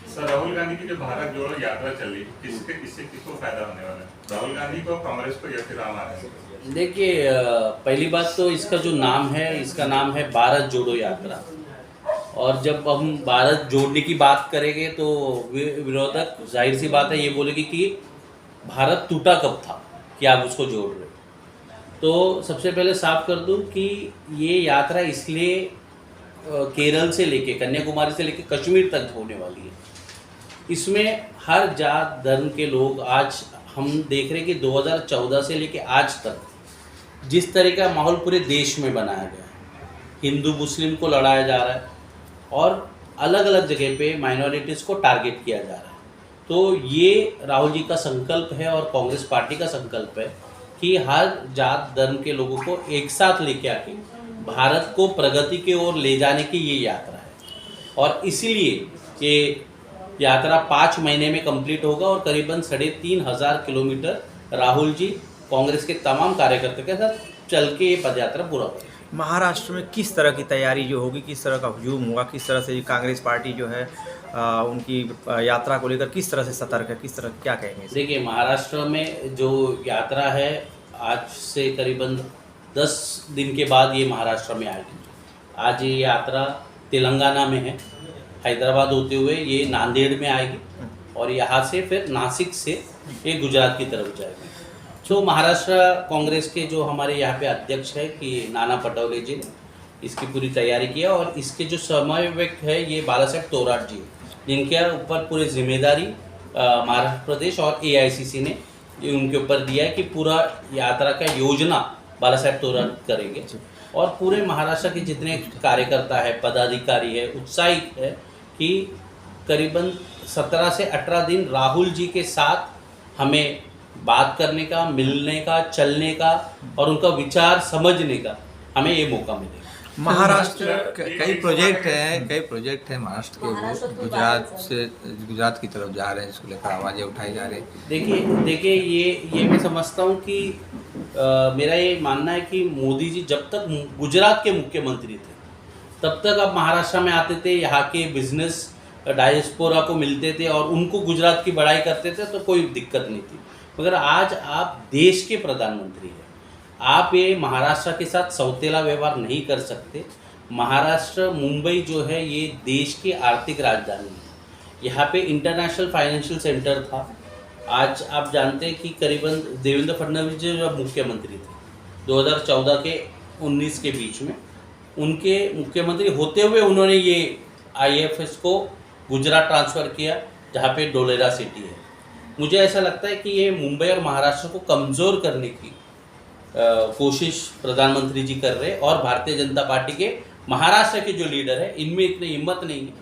Sir, Rahul Gandhi की जो भारत जोड़ो यात्रा चली, किसको फायदा होने वाला है? राहुल गांधी को, कांग्रेस को, या फिर आम आदमी को? देखिए, पहली बात तो इसका जो नाम है, इसका नाम है भारत जोड़ो यात्रा। और जब हम भारत जोड़ने की बात करेंगे तो विरोधक जाहिर सी बात है ये बोलेगी कि भारत टूटा कब था कि आप उसको जोड़ रहे हो। तो सबसे पहले साफ कर दूं कि ये यात्रा इसलिए केरल से लेके, कन्याकुमारी से लेके कश्मीर तक होने वाली है। इसमें हर जात धर्म के लोग, आज हम देख रहे हैं कि 2014 से लेके आज तक जिस तरह का माहौल पूरे देश में बनाया गया है, हिंदू मुस्लिम को लड़ाया जा रहा है और अलग अलग जगह पे माइनॉरिटीज़ को टारगेट किया जा रहा है। तो ये राहुल जी का संकल्प है और कांग्रेस पार्टी का संकल्प है कि हर जात धर्म के लोगों को एक साथ लेके आके भारत को प्रगति की ओर ले जाने की ये यात्रा है। और इसीलिए ये यात्रा 5 महीने में कंप्लीट होगा और करीबन 3,500 किलोमीटर राहुल जी कांग्रेस के तमाम कार्यकर्ताओं के साथ चल के ये पदयात्रा पूरा होगी। महाराष्ट्र में किस तरह की तैयारी जो होगी, किस तरह का हुजूम होगा, किस तरह से कांग्रेस पार्टी जो है उनकी यात्रा को लेकर किस तरह से सतर्क है, किस तरह क्या कहेंगे? देखिए, महाराष्ट्र में जो यात्रा है आज से करीबन 10 दिन के बाद ये महाराष्ट्र में आएगी। आज ये यात्रा तेलंगाना में है, हैदराबाद होते हुए ये नांदेड़ में आएगी और यहाँ से फिर नासिक से ये गुजरात की तरफ जाएगी। तो महाराष्ट्र कांग्रेस के जो हमारे यहाँ पे अध्यक्ष है कि नाना पटोले जी ने इसकी पूरी तैयारी की है और इसके जो समन्वयक है ये बाला साहेब थोराट जी है, जिनके ऊपर पूरी जिम्मेदारी महाराष्ट्र प्रदेश और AICC ने उनके ऊपर दिया है कि पूरा यात्रा का योजना बाला साहेब थोराट करेंगे। और पूरे महाराष्ट्र के जितने कार्यकर्ता है, पदाधिकारी है, उत्साहित है कि करीबन 17 से 18 दिन राहुल जी के साथ हमें बात करने का, मिलने का, चलने का और उनका विचार समझने का हमें ये मौका मिलेगा। महाराष्ट्र कई प्रोजेक्ट हैं महाराष्ट्र के, वो गुजरात की तरफ जा रहे हैं, इसको लेकर आवाज़ें उठाई जा रही हैं। देखिए ये मैं समझता हूँ कि मेरा ये मानना है कि मोदी जी जब तक गुजरात के मुख्यमंत्री थे तब तक आप महाराष्ट्र में आते थे, यहाँ के बिजनेस डायस्पोरा को मिलते थे और उनको गुजरात की बड़ाई करते थे, तो कोई दिक्कत नहीं थी। मगर आज आप देश के प्रधानमंत्री हैं, आप ये महाराष्ट्र के साथ सौतेला व्यवहार नहीं कर सकते। महाराष्ट्र, मुंबई जो है ये देश की आर्थिक राजधानी है, यहाँ पे इंटरनेशनल फाइनेंशियल सेंटर था। आज आप जानते हैं कि करीबन देवेंद्र फडणवीस जी जब मुख्यमंत्री थे 2014 के 19 के बीच में, उनके मुख्यमंत्री होते हुए उन्होंने ये IFS को गुजरात ट्रांसफ़र किया जहाँ पे डोलेरा सिटी है। मुझे ऐसा लगता है कि ये मुंबई और महाराष्ट्र को कमज़ोर करने की कोशिश प्रधानमंत्री जी कर रहे हैं और भारतीय जनता पार्टी के महाराष्ट्र के जो लीडर है इनमें इतनी हिम्मत नहीं है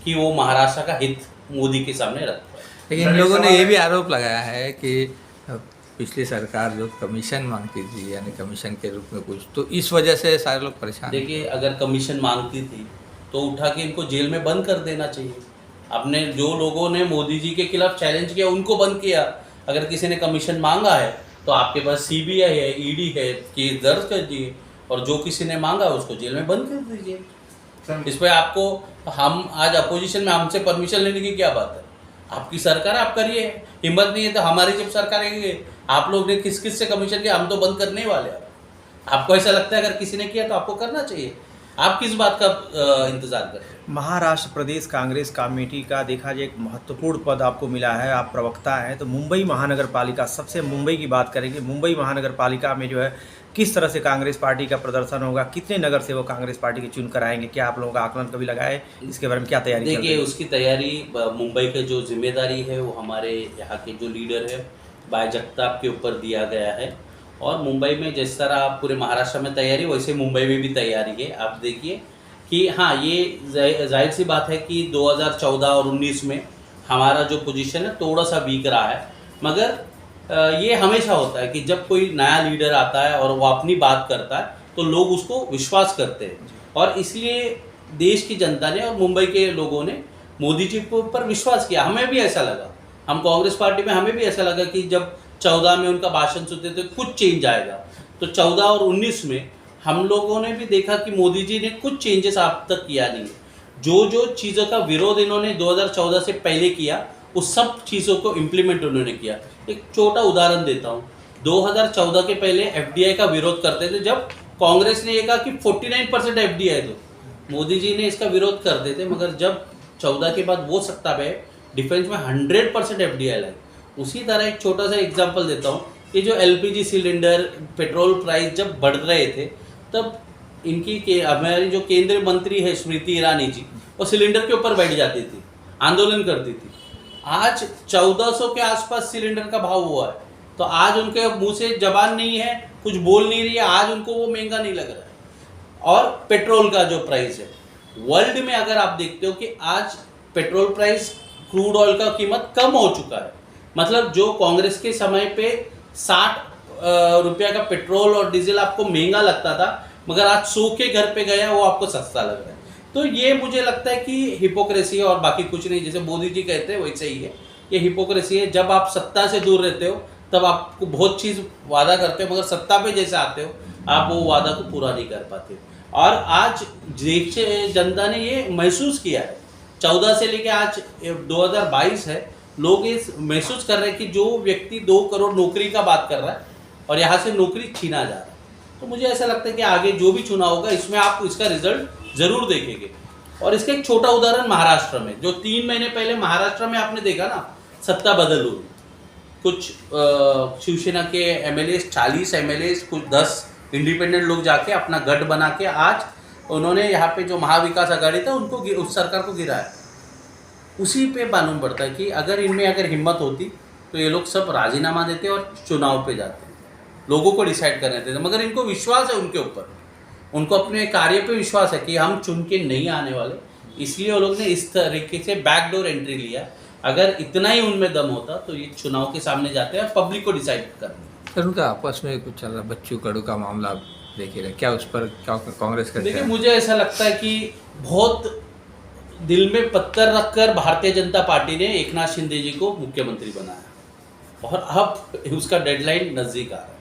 कि वो महाराष्ट्र का हित मोदी के सामने रख पाए। लेकिन इन लोगों ने ये भी आरोप लगाया है कि पिछली सरकार जो कमीशन मांगती थी, यानी कमीशन के रूप में कुछ, तो इस वजह से सारे लोग परेशान। देखिए, अगर कमीशन मांगती थी तो उठा के इनको जेल में बंद कर देना चाहिए। आपने जो लोगों ने मोदी जी के खिलाफ चैलेंज किया उनको बंद किया। अगर किसी ने कमीशन मांगा है तो आपके पास CBI है, ED है, केस दर्ज कर दिए और जो किसी ने मांगा उसको जेल में बंद कर दीजिए। इस पर आपको, हम आज अपोजिशन में हमसे परमिशन लेने की क्या बात है? आपकी सरकार, आप करिए। हिम्मत नहीं है तो हमारी जब सरकार है, आप लोग ने किस किस से कमीशन किया, हम तो बंद करने वाले हैं। आपको ऐसा लगता है अगर किसी ने किया तो आपको करना चाहिए? आप किस बात का इंतजार कर रहे हैं? महाराष्ट्र प्रदेश कांग्रेस कमेटी का देखा जाए एक महत्वपूर्ण पद आपको मिला है, आप प्रवक्ता हैं। तो मुंबई महानगर पालिका, सबसे मुंबई की बात करेंगे, मुंबई महानगर पालिका में जो है किस तरह से कांग्रेस पार्टी का प्रदर्शन होगा, कितने नगर से वो कांग्रेस पार्टी के चुन कर आएंगे, क्या आप लोगों का आकलन कभी लगाए, इसके बारे में क्या तैयारी? देखिए, उसकी तैयारी, मुंबई की जो जिम्मेदारी है वो हमारे यहाँ के जो लीडर है भाई जगताप के ऊपर दिया गया है। और मुंबई में जिस तरह आप पूरे महाराष्ट्र में तैयारी, वैसे मुंबई में भी तैयारी है। आप देखिए कि हाँ, ये जाहिर सी बात है कि 2014 और 19 में हमारा जो पोजीशन है थोड़ा सा वीक रहा है। मगर ये हमेशा होता है कि जब कोई नया लीडर आता है और वो अपनी बात करता है तो लोग उसको विश्वास करते हैं। और इसलिए देश की जनता ने और मुंबई के लोगों ने मोदी जी के ऊपर विश्वास किया। हमें भी ऐसा लगा, हम कांग्रेस पार्टी में हमें भी ऐसा लगा कि जब 14 में उनका भाषण सुनते तो कुछ चेंज आएगा। तो 14 और 19 में हम लोगों ने भी देखा कि मोदी जी ने कुछ चेंजेस अब तक किया नहीं है। जो चीज़ों का विरोध इन्होंने 2014 से पहले किया उस सब चीज़ों को इम्प्लीमेंट उन्होंने किया। एक छोटा उदाहरण देता हूँ, 2014 के पहले एफडीआई का विरोध करते थे, जब कांग्रेस ने ये कहा कि 49% एफडीआई दो, मोदी जी ने इसका विरोध करते थे, मगर जब 14 के बाद वो सत्ता पे डिफेंस में 100% एफडीआई लाई। उसी तरह एक छोटा सा एग्जांपल देता हूँ, ये जो एलपीजी सिलेंडर, पेट्रोल प्राइस जब बढ़ रहे थे तब इनकी हमारी जो केंद्रीय मंत्री है स्मृति ईरानी जी, वो सिलेंडर के ऊपर बैठ जाती थी, आंदोलन करती थी। आज 1400 के आसपास सिलेंडर का भाव हुआ है, तो आज उनके मुंह से जबान नहीं है, कुछ बोल नहीं रही है, आज उनको वो महंगा नहीं लग रहा है। और पेट्रोल का जो प्राइस है, वर्ल्ड में अगर आप देखते हो कि आज पेट्रोल प्राइस, क्रूड ऑयल का कीमत कम हो चुका है। मतलब जो कांग्रेस के समय पे 60 रुपया का पेट्रोल और डीजल आपको महंगा लगता था, मगर आज 100 के घर पे गया वो आपको सस्ता लग रहा है। तो ये मुझे लगता है कि हिपोक्रेसी है और बाकी कुछ नहीं। जैसे मोदी जी कहते हैं वैसे ही है, ये हिपोक्रेसी है। जब आप सत्ता से दूर रहते हो तब आपको बहुत चीज़ वादा करते हो, मगर सत्ता पे जैसे आते हो आप वो वादा को पूरा नहीं कर पाते। और आज जनता ने ये महसूस किया है, 14 से लेके आज 2022 है, लोग ये महसूस कर रहे हैं कि जो व्यक्ति 2 करोड़ नौकरी का बात कर रहा है और यहाँ से नौकरी छीना जा रहा है। तो मुझे ऐसा लगता है कि आगे जो भी चुनाव होगा इसमें आप इसका रिजल्ट जरूर देखेंगे। और इसका एक छोटा उदाहरण महाराष्ट्र में, जो 3 महीने पहले महाराष्ट्र में आपने देखा ना, सत्ता बदल हुई। कुछ शिवसेना के एमएलए 40 एमएलए, कुछ 10 इंडिपेंडेंट लोग जाके अपना गठ बना के आज उन्होंने यहाँ पे जो महाविकास आघाड़ी था उनको उस सरकार को गिराया। उसी पे मालूम पड़ता है कि अगर हिम्मत होती तो ये लोग सब राजीनामा देते और चुनाव पे जाते, लोगों को डिसाइड करने देते। मगर इनको विश्वास है उनके ऊपर, उनको अपने कार्य पे विश्वास है कि हम चुन के नहीं आने वाले, इसलिए वो लोग ने इस तरीके से बैकडोर एंट्री लिया। अगर इतना ही उनमें दम होता तो ये चुनाव के सामने जाते हैं, पब्लिक को डिसाइड करने। सर, उनका आपस में कुछ चल रहा, बच्चू कडू का मामला आप देख रहे, क्या उस पर क्या कांग्रेस का? देखिए, मुझे ऐसा लगता है कि बहुत दिल में पत्थर रखकर भारतीय जनता पार्टी ने एकनाथ शिंदे जी को मुख्यमंत्री बनाया और अब उसका डेडलाइन नज़दीक आ रहा है।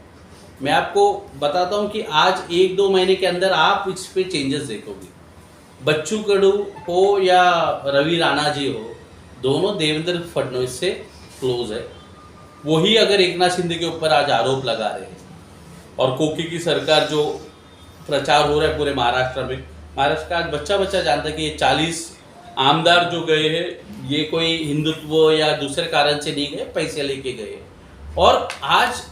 मैं आपको बताता हूं कि आज 1-2 महीने के अंदर आप इस पे चेंजेस देखोगे। बच्चू कडू हो या रवि राणा जी हो, दोनों देवेंद्र फडणवीस से क्लोज है। वही अगर एकनाथ शिंदे के ऊपर आज आरोप लगा रहे हैं और कोकी की सरकार जो प्रचार हो रहा है पूरे महाराष्ट्र में, महाराष्ट्र का आज बच्चा जानता है कि ये 40 आमदार जो गए हैं ये कोई हिंदुत्व या दूसरे कारण से नहीं गए, पैसे लेके गए। और आज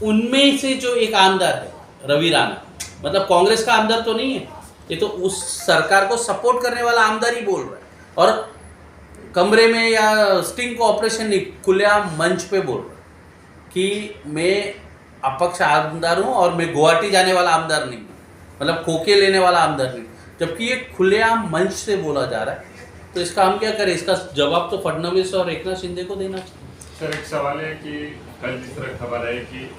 उनमें से जो एक आमदार है रवि राणा, मतलब कांग्रेस का आमदार तो नहीं है, ये तो उस सरकार को सपोर्ट करने वाला आमदार ही बोल रहा है और कमरे में या स्टिंग को ऑपरेशन नहीं, खुलेआम मंच पे बोल रहा है कि मैं अपक्ष आमदार हूँ और मैं गुवाहाटी जाने वाला आमदार नहीं हूँ, मतलब खोके लेने वाला आमदार नहीं, जबकि ये खुलेआम मंच से बोला जा रहा है। तो इसका हम क्या करें? इसका जवाब तो फडणवीस और एकनाथ शिंदे को देना चाहिए। सर, एक सवाल है कि कल जिस तरह खबर है कि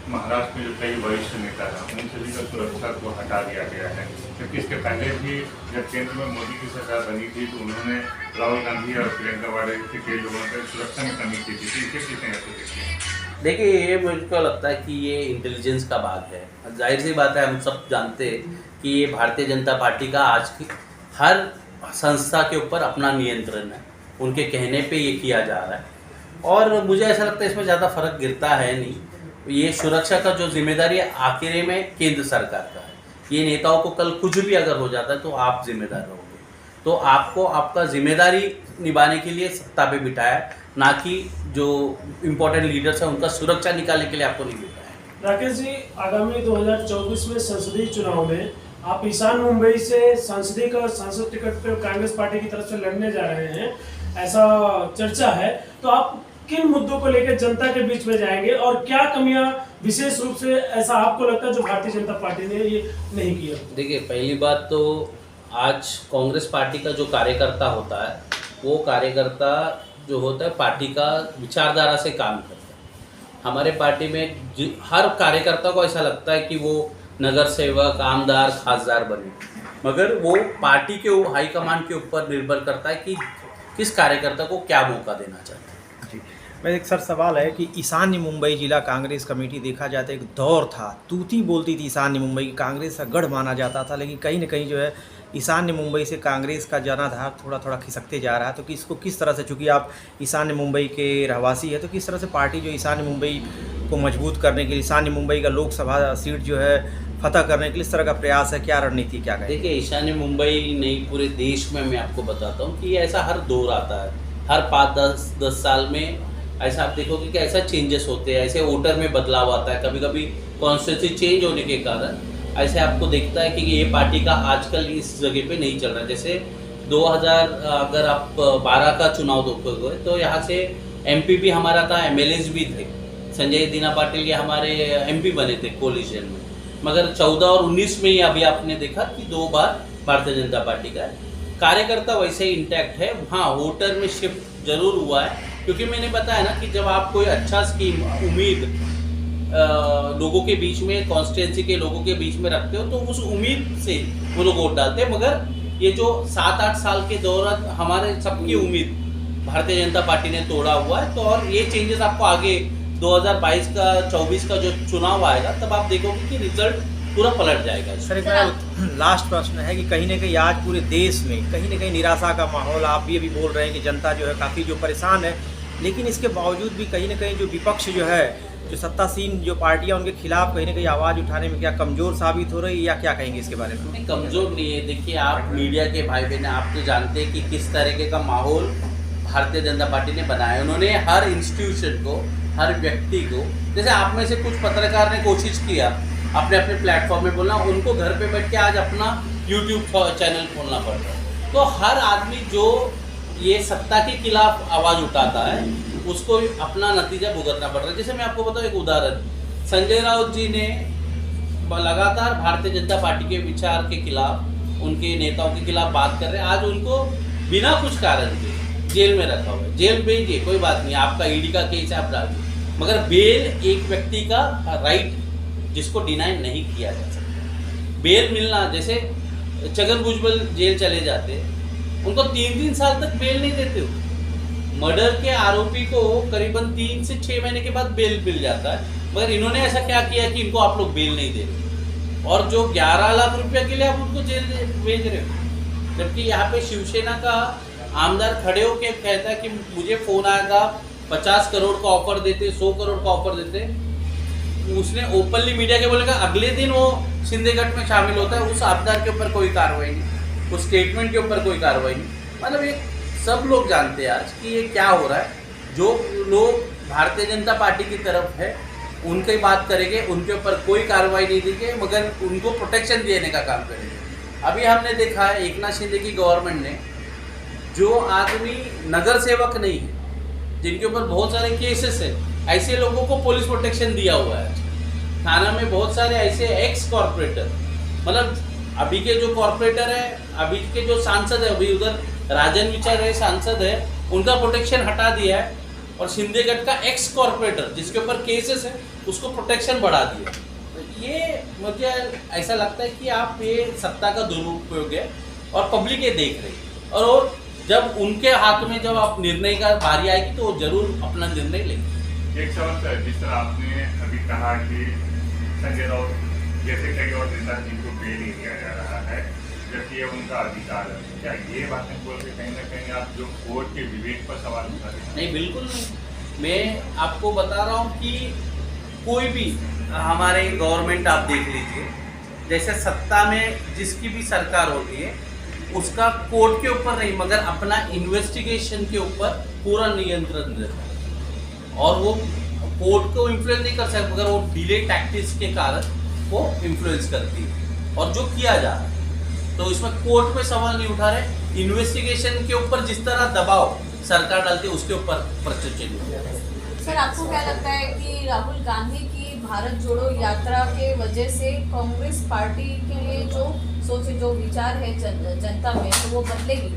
महाराष्ट्र में जो कई वरिष्ठ नेता हैं उन सभी का सुरक्षा को हटा दिया गया है, क्योंकि इसके पहले भी जब केंद्र में मोदी की सरकार बनी थी तो उन्होंने राहुल गांधी और प्रियंका वाड्रा के कई लोगों पर सुरक्षा में कमी की थी। इसे कितने ऐसे देखते हैं? देखिए, ये मुझको लगता है कि ये इंटेलिजेंस का भाग है। जाहिर सी बात है, हम सब जानते हैं कि ये भारतीय जनता पार्टी का आज की हर संस्था के ऊपर अपना नियंत्रण है, उनके कहने पे ये किया जा रहा है और मुझे ऐसा लगता है इसमें ज़्यादा फर्क गिरता है नहीं। ये सुरक्षा का जो जिम्मेदारी आखिर में केंद्र सरकार का है। ये नेताओं को कल कुछ भी अगर हो जाता है तो आप जिम्मेदार रहोगे, तो आपको आपका जिम्मेदारी निभाने के लिए सत्ता पे बिठाया, ना कि जो इम्पोर्टेंट लीडर्स हैं उनका सुरक्षा निकालने के लिए आपको नहीं बिठाया। राकेश जी, आगामी 2024 में संसदीय चुनाव में आप ईशान मुंबई से सांसद टिकट पर कांग्रेस पार्टी की तरफ से लड़ने जा रहे हैं, ऐसा चर्चा है। तो आप किन मुद्दों को लेकर जनता के बीच में जाएंगे और क्या कमियां विशेष रूप से ऐसा आपको लगता है जो भारतीय जनता पार्टी ने ये नहीं किया? देखिए, पहली बात तो आज कांग्रेस पार्टी का जो कार्यकर्ता होता है, वो कार्यकर्ता जो होता है पार्टी का विचारधारा से काम करता है। हमारे पार्टी में हर कार्यकर्ता को ऐसा लगता है कि वो नगर सेवक, आमदार, खासदार बने, मगर वो पार्टी के हाईकमान के ऊपर निर्भर करता है कि किस कार्यकर्ता को क्या मौका देना चाहते हैं। जी, मेरा एक सर सवाल है कि ईशान्य मुंबई जिला कांग्रेस कमेटी देखा जाए तो एक दौर था, तूती बोलती थी ईशान्य मुंबई की, कांग्रेस का गढ़ माना जाता था, लेकिन कहीं ना कहीं जो है ईशान्य मुंबई से कांग्रेस का जनाधार थोड़ा थोड़ा खिसकते जा रहा है। तो कि इसको किस तरह से, चूँकि आप ईशान्य मुंबई के रहवासी है, तो किस तरह से पार्टी जो ईशान्य मुंबई को मजबूत करने के लिए, ईशान्य मुंबई का लोकसभा सीट जो है फतह करने के लिए इस तरह का प्रयास है, क्या रणनीति, क्या कहें? देखिए, ईशान्य मुंबई नहीं पूरे देश में मैं आपको बताता हूँ कि ऐसा हर दौर आता है, हर 5-10 साल में ऐसा आप देखोगे कि ऐसा चेंजेस होते हैं, ऐसे वोटर में बदलाव आता है, कभी कभी कॉन्स्टिट्यूंसी चेंज होने के कारण ऐसे आपको दिखता है कि ये पार्टी का आजकल इस जगह पे नहीं चल रहा है। जैसे 2000 अगर आप 12 का चुनाव देखोगे तो यहाँ से एमपी भी हमारा था, एमएलएस भी थे, संजय दीना पाटिल ये हमारे एमपी बने थे कोलिशन में, मगर 14 और 19 में ही अभी आपने देखा कि 2 बार भारतीय जनता पार्टी का है। कार्यकर्ता वैसे ही इंटैक्ट है, हाँ वोटर में शिफ्ट जरूर हुआ है, क्योंकि मैंने बताया ना कि जब आप कोई अच्छा स्कीम उम्मीद लोगों के बीच में, कॉन्स्टिट्यूंसी के लोगों के बीच में रखते हो तो उस उम्मीद से वो लोग वोट डालते हैं। मगर ये जो 7-8 साल के दौरान हमारे सबकी उम्मीद भारतीय जनता पार्टी ने तोड़ा हुआ है, तो और ये चेंजेस आपको आगे 2022 का 24 का जो चुनाव आएगा तब आप देखोगे कि रिजल्ट पूरा पलट जाएगा। सर एक मेरा लास्ट प्रश्न है कि कहीं ना कहीं आज पूरे देश में कहीं ना कहीं निराशा का माहौल, आप भी अभी बोल रहे हैं कि जनता जो है काफ़ी जो परेशान है, लेकिन इसके बावजूद भी कहीं ना कहीं जो विपक्ष जो है, जो सत्तासीन जो पार्टियां, उनके खिलाफ कहीं ना कहीं आवाज़ उठाने में क्या कमज़ोर साबित हो रही है, या क्या कहेंगे इसके बारे में? नहीं, कमज़ोर नहीं है। देखिए, आप मीडिया के भाई बहन, आप तो जानते हैं कि किस तरीके का माहौल भारतीय जनता पार्टी ने बनाया। उन्होंने हर इंस्टीट्यूशन को, हर व्यक्ति को, जैसे आप में से कुछ पत्रकार ने कोशिश किया अपने अपने प्लेटफॉर्म में बोलना, उनको घर पे बैठ के आज अपना यूट्यूब चैनल खोलना पड़ रहा है। तो हर आदमी जो ये सत्ता के खिलाफ आवाज़ उठाता है उसको अपना नतीजा भुगतना पड़ रहा है। जैसे मैं आपको बताऊँ एक उदाहरण, संजय राउत जी ने लगातार भारतीय जनता पार्टी के विचार के खिलाफ, उनके नेताओं के खिलाफ बात कर रहे हैं, आज उनको बिना कुछ कारण के जेल में रखा हुआ है। जेल भेजिए, कोई बात नहीं, आपका ईडी का केस आप डालिए, मगर बेल एक व्यक्ति का राइट जिसको डिनाई नहीं किया जा सकता। बेल मिलना, जैसे छगन भुजबल जेल चले जाते, उनको 3-3 साल तक बेल नहीं देते हो। मर्डर के आरोपी को करीबन 3 से 6 महीने के बाद बेल मिल जाता है, मगर इन्होंने ऐसा क्या किया कि इनको आप लोग बेल नहीं दे रहे, और जो 11 लाख रुपया के लिए आप उनको जेल भेज रहे हो। जबकि यहाँ पे शिवसेना का आमदार खड़े होकर कहता है कि मुझे फ़ोन आया था, 50 करोड़ का ऑफर देते, 100 करोड़ का ऑफर देते। उसने ओपनली मीडिया के बोलेगा, अगले दिन वो शिंदेगढ़ में शामिल होता है, उस आमदार के ऊपर कोई कार्रवाई नहीं, उस स्टेटमेंट के ऊपर कोई कार्रवाई नहीं। मतलब ये सब लोग जानते हैं आज कि ये क्या हो रहा है। जो लोग भारतीय जनता पार्टी की तरफ है उनकी बात करेंगे, उनके ऊपर कोई कार्रवाई नहीं देंगे, मगर उनको प्रोटेक्शन देने का काम करेंगे। अभी हमने देखा है एकनाथ शिंदे की गवर्नमेंट ने, जो आदमी नगर सेवक नहीं है, जिनके ऊपर बहुत सारे केसेस है, ऐसे लोगों को पुलिस प्रोटेक्शन दिया हुआ है। थाना में बहुत सारे ऐसे एक्स कॉर्पोरेटर, मतलब अभी के जो कॉर्पोरेटर है, अभी के जो सांसद है, अभी उधर राजन विचार है सांसद है, उनका प्रोटेक्शन हटा दिया है, और शिंदेगढ़ का एक्स कॉर्पोरेटर जिसके ऊपर केसेस है उसको प्रोटेक्शन बढ़ा दिया। तो ये मुझे ऐसा लगता है कि आप ये सत्ता का दुरुपयोग है और पब्लिक ये देख रही है, और जब उनके हाथ में जब आप निर्णय का बारी आएगी तो वो जरूर अपना निर्णय लेंगे। एक सवाल सर, जिस तरह आपने अभी कहा कि संजय राउत जैसे कई और नेता जिनको बेल नहीं दिया जा रहा है, जबकि ये उनका अधिकार है, क्या ये बातें बोल के कहीं ना कहीं आप जो कोर्ट के विवेक पर सवाल उठा रहे हैं? नहीं, बिल्कुल नहीं। मैं आपको बता रहा हूँ कि कोई भी हमारे गवर्नमेंट आप देख लीजिए, जैसे सत्ता में जिसकी भी सरकार होती है उसका कोर्ट के ऊपर नहीं, मगर अपना इन्वेस्टिगेशन के ऊपर पूरा नियंत्रण रहता है, और वो कोर्ट को इन्फ्लुएंस नहीं कर सकता, मगर वो डिले टैक्टिक्स के कारण वो इन्फ्लुएंस करती है, और जो किया जा रहा है। तो इसमें कोर्ट पे सवाल नहीं उठा रहे, इन्वेस्टिगेशन के ऊपर जिस तरह दबाव सरकार डालती है उसके ऊपर प्रचलित हो। सर, आपको क्या लगता है कि राहुल गांधी की भारत जोड़ो यात्रा के वजह से कांग्रेस पार्टी के लिए जो सोच, जो विचार है जनता में, तो वो बदलेगी?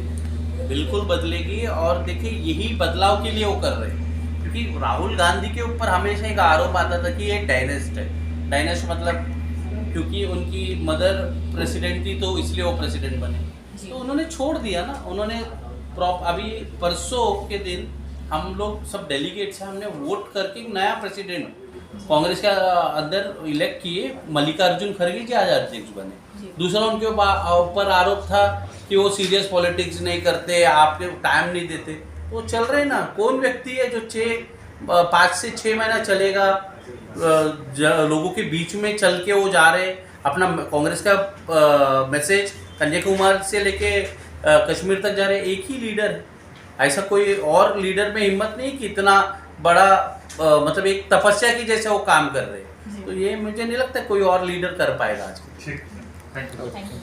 बिल्कुल बदलेगी, और देखिए यही बदलाव के लिए वो कर रहे हैं, क्योंकि राहुल गांधी के ऊपर हमेशा एक आरोप आता था कि ये डायनेस्ट है। डायनेस्ट मतलब क्योंकि उनकी मदर प्रेसिडेंट थी तो इसलिए वो प्रेसिडेंट बने, तो उन्होंने छोड़ दिया ना। उन्होंने अभी परसों के दिन हम लोग सब डेलीगेट्स हैं, हमने वोट करके एक नया प्रेसिडेंट कांग्रेस के अंदर इलेक्ट किए, मल्लिकार्जुन खड़गे जी आज अध्यक्ष बने। दूसरा उनके ऊपर आरोप था कि वो सीरियस पॉलिटिक्स नहीं करते, आपके टाइम नहीं देते। वो चल रहे ना, कौन व्यक्ति है जो 5 से 6 महीना चलेगा, लोगों के बीच में चल के वो जा रहे, अपना कांग्रेस का मैसेज कन्याकुमारी से लेके कश्मीर तक जा रहे, एक ही लीडर है। ऐसा कोई और लीडर में हिम्मत नहीं कि इतना बड़ा मतलब एक तपस्या की जैसे वो काम कर रहे हैं। तो ये मुझे नहीं लगता कोई और लीडर कर पाएगा आज के। ठीक, थैंक यू। Thank you.